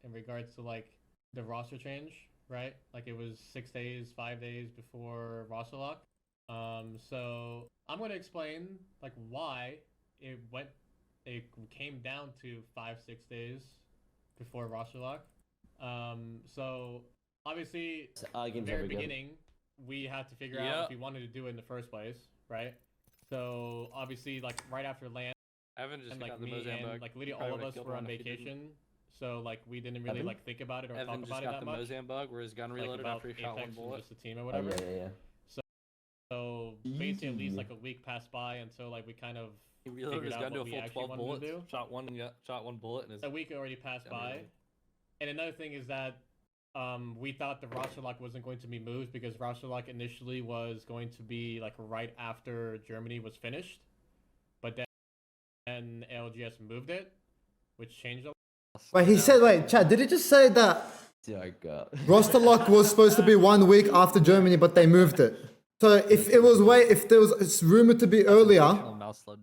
in regards to like the roster change, right? Like it was 6 days, 5 days before roster lock. So I'm gonna explain like why it came down to 5-6 days before roster lock. So obviously, very beginning, we had to figure out if we wanted to do it in the first place, right? So obviously, like right after land, Evan just and got like the me Mozambique. and like literally all of us were on vacation, so like we didn't really like think about it or Evan talk just about it got that the much. Mozambique where his gun Like reloaded about after he shot Apex one and bullet. just the team or whatever. Yeah. So basically, at least like a week passed by until like we kind of He reloaded his gun to a full 12 bullets. do. Shot one bullet, and his A week already passed by. And another thing is that we thought the roster lock wasn't going to be moved because roster lock initially was going to be like right after Germany was finished, but then LGS moved it, which changed a lot. Wait, he said, wait, Chad, did he just say that God. roster lock was supposed to be 1 week after Germany, but they moved it? So if it was if there was it's rumored to be earlier,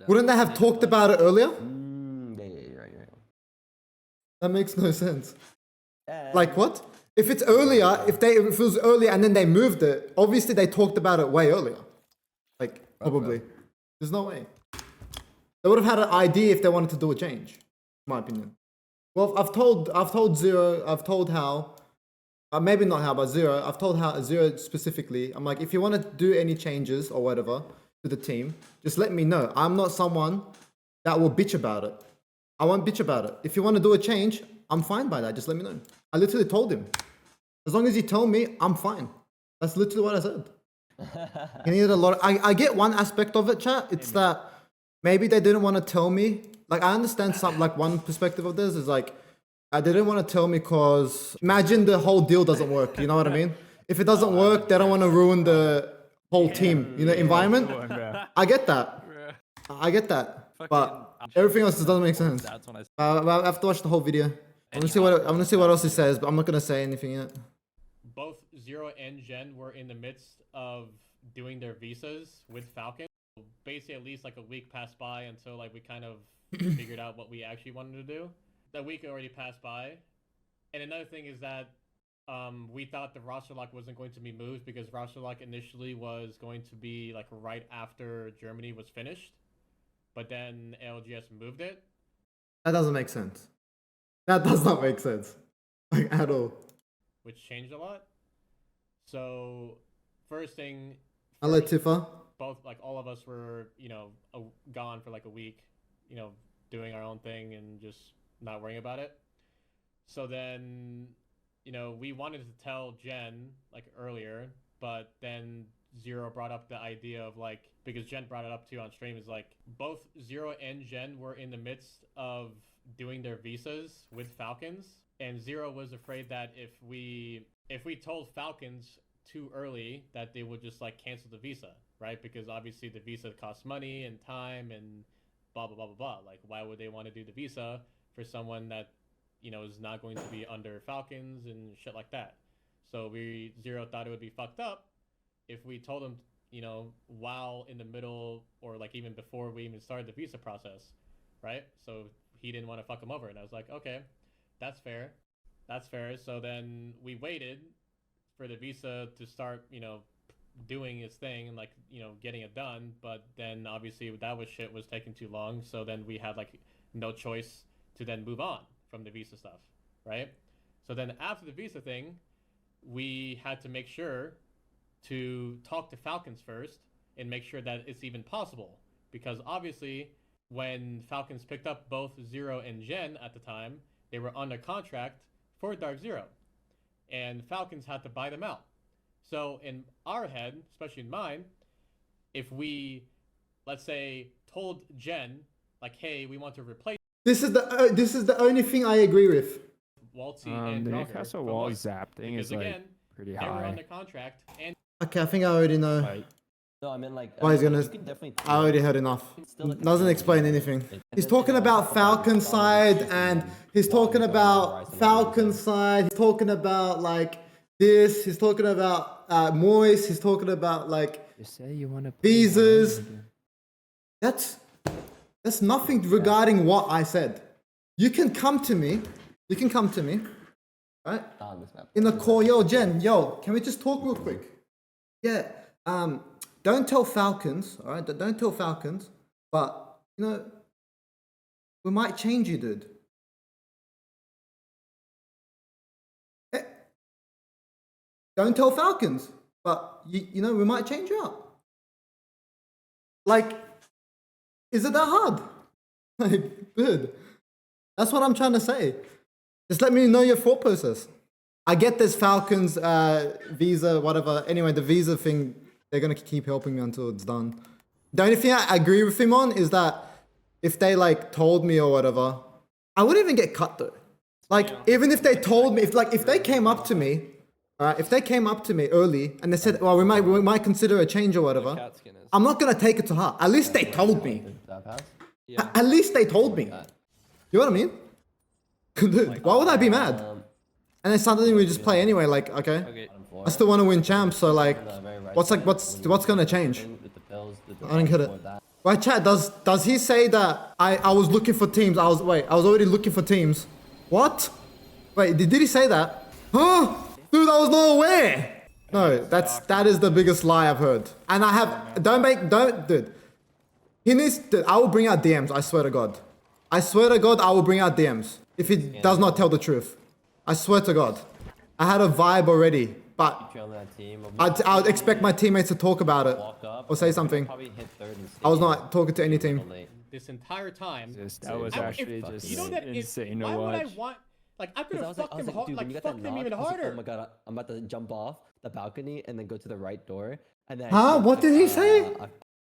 wouldn't they have talked about it earlier? Yeah, right. That makes no sense. Like what? If it's earlier, if it was earlier and then they moved it, obviously they talked about it way earlier. Like probably. There's no way. They would have had an idea if they wanted to do a change, in my opinion. Well, I've told Zero, I've told Hal, maybe not Hal, but Zero, I've told Hal, Zero specifically, I'm like, if you want to do any changes or whatever to the team, just let me know. I'm not someone that will bitch about it. I won't bitch about it. If you want to do a change, I'm fine by that. Just let me know. I literally told him. As long as you tell me, I'm fine. That's literally what I said. You need a lot. I get one aspect of it, chat. It's that maybe they didn't want to tell me. Like I understand some. Like one perspective of this is like they didn't want to tell me because imagine the whole deal doesn't work. You know what I mean? If it doesn't work, they don't want to ruin the whole team. You know, environment. I get that. I get that. But everything else just doesn't make sense. I have to watch the whole video. I'm gonna see what else he says, but I'm not gonna say anything yet. Both Zero and Gen were in the midst of doing their visas with Falcon. Basically, at least like a week passed by until like we kind of figured out what we actually wanted to do. That week already passed by, and another thing is that we thought the roster lock wasn't going to be moved because roster lock initially was going to be like right after Germany was finished, but then LGS moved it. That doesn't make sense. That does not make sense, like at all. Which changed a lot. So first thing, I'll let Tifa. Both like all of us were gone for like a week, doing our own thing and just not worrying about it. So then we wanted to tell Jen like earlier, but then Zero brought up the idea of like, because Jen brought it up too on stream, is like both Zero and Jen were in the midst of doing their visas with Falcons, and Zero was afraid that if we told Falcons too early that they would just like cancel the visa, right? Because obviously the visa costs money and time and blah blah blah blah blah. Like why would they want to do the visa for someone that is not going to be under Falcons and shit like that? So Zero thought it would be fucked up if we told them while in the middle or like even before we even started the visa process, right? So he didn't want to fuck him over, and I was like, okay, that's fair. So then we waited for the visa to start, doing its thing and like, getting it done. But then obviously that was taking too long. So then we had like no choice to then move on from the visa stuff, right? So then after the visa thing, we had to make sure to talk to Falcons first and make sure that it's even possible. Because obviously when Falcons picked up both Zero and Gen at the time, they were under contract for Dark Zero, and Falcons had to buy them out. So in our head, especially in mine, if we, let's say, told Jen like, "Hey, we want to replace," this is the only thing I agree with. Waltzy and the Dogger Newcastle from wall us, zap thing because is like again, pretty they were high. under contract, and Okay, I think I already know. Like, No, I mean like. Why he's gonna? you can definitely I already heard enough. Doesn't explain anything. He's talking about Falcon side, and he's talking about Falcon side. He's talking about like this. He's talking about Moist. He's talking about like you say you want to visas. That's nothing regarding what I said. You can come to me. right? On this map. In the core, yo, Jen, yo, can we just talk real quick? Yeah, don't tell Falcons, all right? Don't tell Falcons, but, you know, we might change you, dude. Eh, don't tell Falcons, but, you know, we might change you up. Like, is it that hard? Like, dude, that's what I'm trying to say. Just let me know your thought process. I get this Falcons visa, whatever. Anyway, the visa thing, they're going to keep helping me until it's done. The only thing I agree with him on is that if they like told me or whatever, I wouldn't even get cut though. Like, even if they told me, if they came up to me, if they came up to me early and they said, well, we might consider a change or whatever, I'm not going to take it to heart. At least they told me. Yeah. At least they told me. You know what I mean? Dude, why would I be mad? And then suddenly we just play anyway. Like, okay, I still want to win champs. So like, what's gonna change? I don't get it. Right, chat. Does he say that I was looking for teams? I was already looking for teams. What? Wait, did he say that? Huh? Dude, I was not aware. No, that is the biggest lie I've heard. And I have dude. He needs. Dude, I will bring out DMs. I swear to God. I swear to God, I will bring out DMs if he does not tell the truth. I swear to God. I had a vibe already, but I would expect my teammates to talk about it or say something. I was not talking to any team. This entire time. That was actually just you know that insane why to would I watch. want? Like I could have fucked them hard, like fucked them even harder. Oh my god, I'm about to jump off the balcony and then go to the right door. And then Huh? What did he say?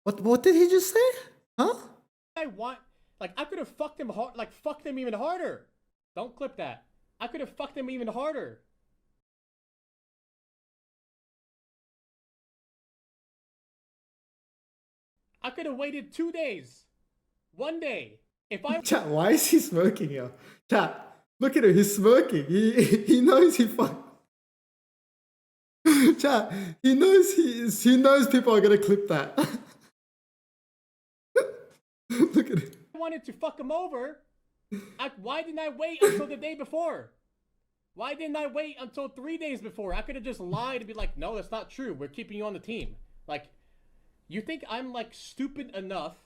What did he just say? Huh? I want, like I could have fucked them hard, like fucked them even harder. Don't clip that. I could have fucked them even harder. I could have waited 2 days. 1 day. If I Chat, why is he smirking here? Chat, look at him, he's smirking. He knows he fucked. Chat, he knows people are gonna clip that. Look at him. wanted to fuck him over, why didn't I wait until the day before? Why didn't I wait until 3 days before? I could have just lied and be like, no, that's not true. We're keeping you on the team. Like, you think I'm like stupid enough?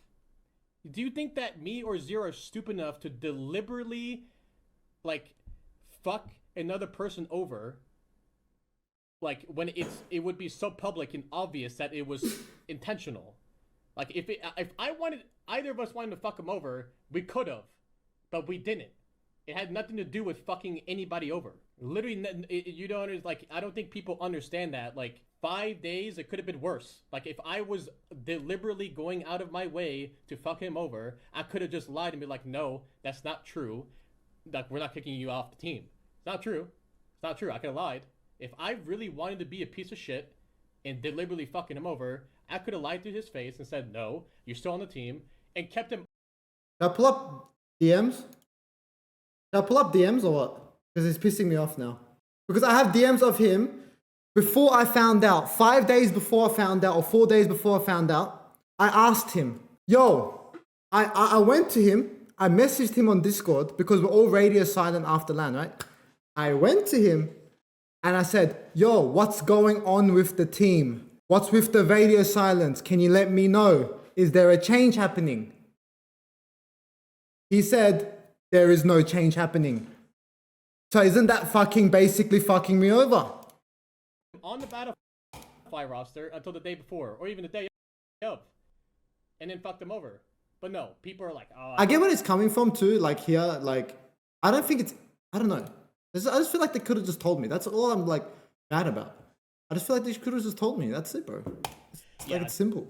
Do you think that me or Zero are stupid enough to deliberately like fuck another person over? Like when it would be so public and obvious that it was intentional. Like if either of us wanted to fuck him over, we could have, but we didn't. It had nothing to do with fucking anybody over. Literally, you don't understand. Like, I don't think people understand that. Like, 5 days, it could have been worse. Like, if I was deliberately going out of my way to fuck him over, I could have just lied and be like, no, that's not true. Like, we're not kicking you off the team. It's not true. It's not true. I could have lied. If I really wanted to be a piece of shit and deliberately fucking him over, I could have lied to his face and said, no, you're still on the team, and kept him. Now pull up DMs. Now pull up DMs or what? Because it's pissing me off now. Because I have DMs of him before I found out. 5 days before I found out, or 4 days before I found out. I asked him, yo, I went to him. I messaged him on Discord because we're all radio silent after LAN, right? I went to him and I said, yo, what's going on with the team? What's with the radio silence? Can you let me know? Is there a change happening? He said, there is no change happening. So isn't that basically fucking me over? On the Battlefly roster until the day before, or even the day of, and then fucked them over. But no, people are like, oh. I get where it's coming from too. Like here, like I don't think I don't know. I just feel like they could have just told me. That's all I'm like mad about. I just feel like they could have just told me. That's it, bro. It's simple.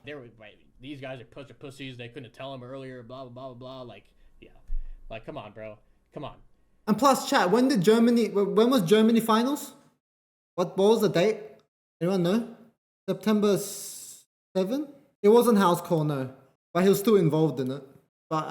They were right. These guys are pussies. They couldn't tell them earlier. Blah blah blah blah. Like, yeah, like come on, bro. Come on. And plus, chat. When was Germany finals? What was the date? Anyone know? September 7? It wasn't house call, no. But he was still involved in it. But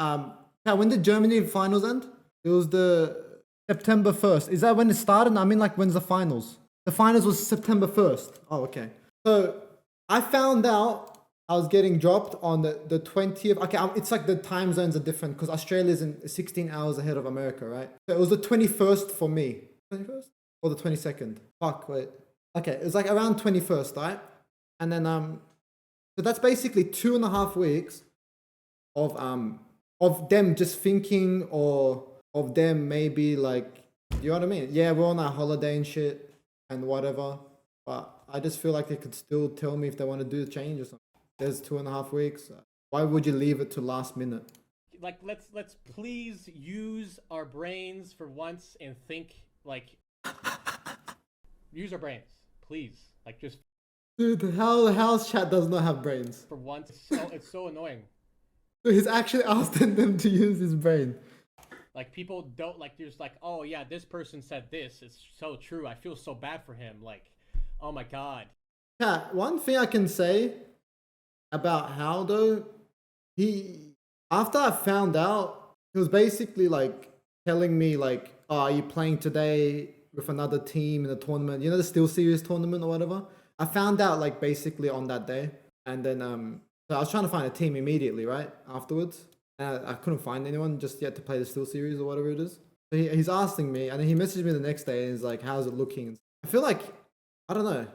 chat, when did Germany finals end? It was the September 1st. Is that when it started? I mean, like, when's the finals? The finals was September 1st. Oh, okay. So I found out I was getting dropped on the 20th. Okay, it's like the time zones are different because Australia's in 16 hours ahead of America, right? So it was the 21st for me. 21st or the 22nd. Fuck, wait. Okay, it was like around 21st, right? And then so that's basically 2.5 weeks of them just thinking, or of them maybe like, you know what I mean? Yeah, we're on our holiday and shit and whatever, but I just feel like they could still tell me if they want to do the change or something. There's 2.5 weeks. Why would you leave it to last minute? Like, let's please use our brains for once and think like use our brains, please. Like, just Dude, the house chat does not have brains. for once. It's so annoying. So he's actually asking them to use his brain. Like, people don't, like, there's like, oh yeah, this person said this. It's so true. I feel so bad for him. Like, oh my god. Yeah, one thing I can say about Hal though, after I found out, he was basically like telling me like, oh, are you playing today with another team in the tournament? You know, the Steel Series tournament or whatever? I found out like basically on that day. And then so I was trying to find a team immediately, right? Afterwards. I couldn't find anyone just yet to play the Steel Series or whatever it is. So he's asking me, and then he messaged me the next day and he's like, how's it looking? I feel like, I don't know.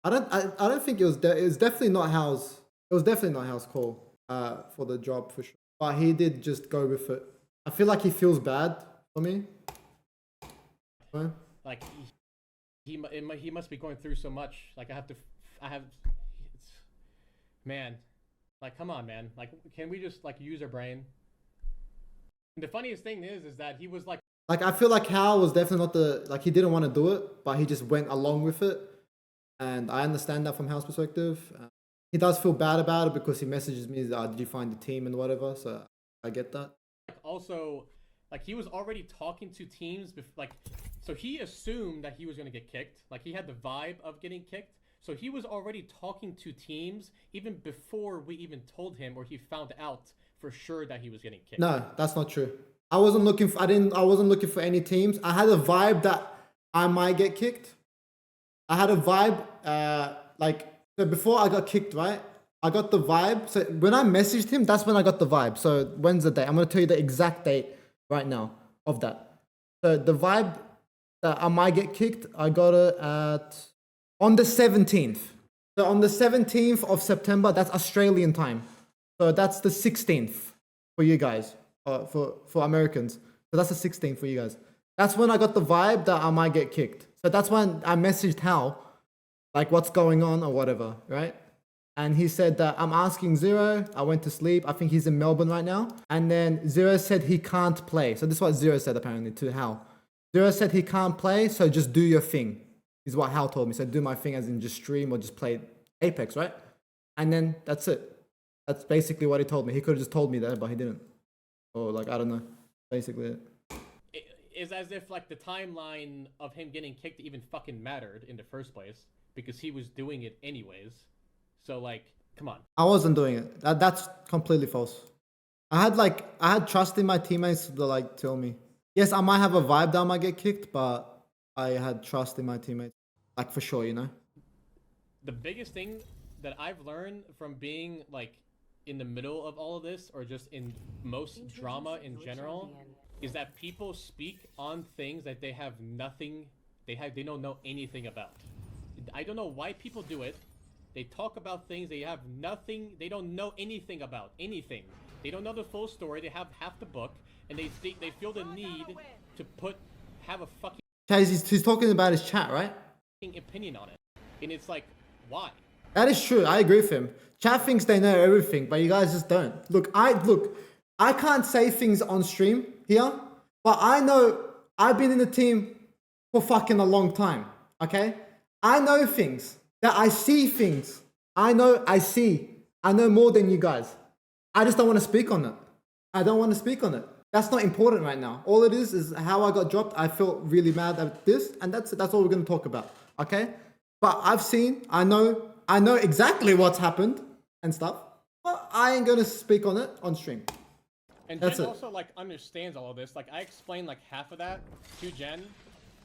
I don't think it was definitely not Hal's. It was definitely not Hal's call for the job for sure. But he did just go with it. I feel like he feels bad for me. Like, he must be going through so much. Like, man, like, come on, man. Like, can we just like use our brain? And the funniest thing is that he was like I feel like Hal was definitely not he didn't want to do it, but he just went along with it. And I understand that from Hal's perspective. He does feel bad about it because he messages me, did you find the team and whatever, so I get that. Also, like, he was already talking to teams, so he assumed that he was going to get kicked. Like, he had the vibe of getting kicked. So he was already talking to teams even before we even told him, or he found out for sure that he was getting kicked. No, that's not true. I wasn't looking for any teams. I had a vibe that I might get kicked. I had a vibe, so before I got kicked, right? I got the vibe. So when I messaged him, that's when I got the vibe. So when's the date? I'm going to tell you the exact date right now of that. So the vibe that I might get kicked, I got it on the 17th. So on the 17th of September, that's Australian time. So that's the 16th for you guys, for Americans. So that's the 16th for you guys. That's when I got the vibe that I might get kicked. So that's when I messaged Hal, like, what's going on or whatever, right? And he said that I'm asking Zero. I went to sleep. I think he's in Melbourne right now. And then Zero said he can't play. So this is what Zero said apparently to Hal. Zero said he can't play, so just do your thing, is what Hal told me. So do my thing as in just stream or just play Apex, right? And then that's it. That's basically what he told me. He could have just told me that, but he didn't. Or like, I don't know. Basically it. It's as if like the timeline of him getting kicked even fucking mattered in the first place, because he was doing it anyways. So like, come on. I wasn't doing it. That's completely false. I had trust in my teammates to like tell me. Yes, I might have a vibe that I might get kicked, but I had trust in my teammates. Like, for sure, you know? The biggest thing that I've learned from being like in the middle of all of this, or just in most drama in general, is that people speak on things that they have nothing, they don't know anything about. I don't know why people do it. They talk about things they have nothing, they don't know anything about, anything. They don't know the full story, they have half the book, and they feel the need to have a fucking... He's talking about his chat, right? ...opinion on it. And it's like, why? That is true, I agree with him. Chat thinks they know everything, but you guys just don't. Look, I can't say things on stream here, but I know I've been in the team for fucking a long time, okay? I know things. That I see things. I know more than you guys. I just don't want to speak on it. I don't want to speak on it. That's not important right now. All it is how I got dropped. I felt really mad at this, and that's all we're going to talk about, okay? But I know exactly what's happened and stuff, but I ain't going to speak on it on stream. And Jen also like understands all of this. Like, I explained like half of that to Jen.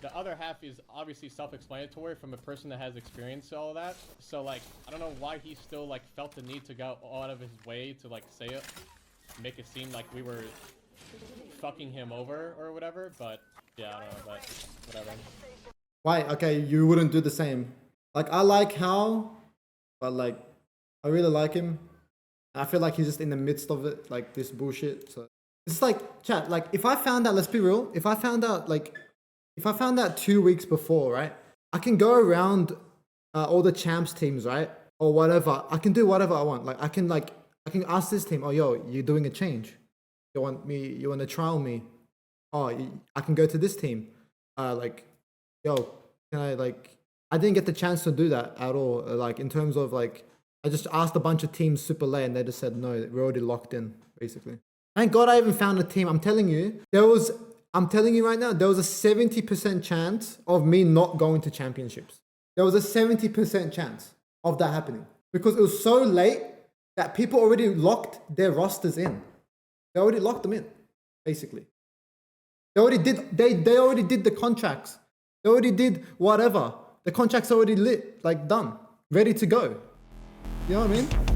The other half is obviously self-explanatory from a person that has experienced all of that. So like, I don't know why he still like felt the need to go out of his way to like say it, make it seem like we were fucking him over or whatever. But Yeah, I don't know, but whatever. Why? Okay, you wouldn't do the same. Like, I like Hal, but like, I really like him. I feel like he's just in the midst of it, like this bullshit. So it's like, chat, like if I found out, let's be real, if I found out 2 weeks before, right? I can go around all the champs teams, right? Or whatever. I can do whatever I want. I can ask this team, oh yo, you're doing a change. You want to trial me? Oh, I can go to this team. Yo, can I didn't get the chance to do that at all. Like in terms of like, I just asked a bunch of teams super late and they just said, no, we're already locked in, basically. Thank God I even found a team. I'm telling you right now, there was a 70% chance of me not going to championships. There was a 70% chance of that happening because it was so late that people already locked their rosters in. They already locked them in, basically. They already did the contracts. They already did whatever. The contract's already lit, like done, ready to go. You know what I mean?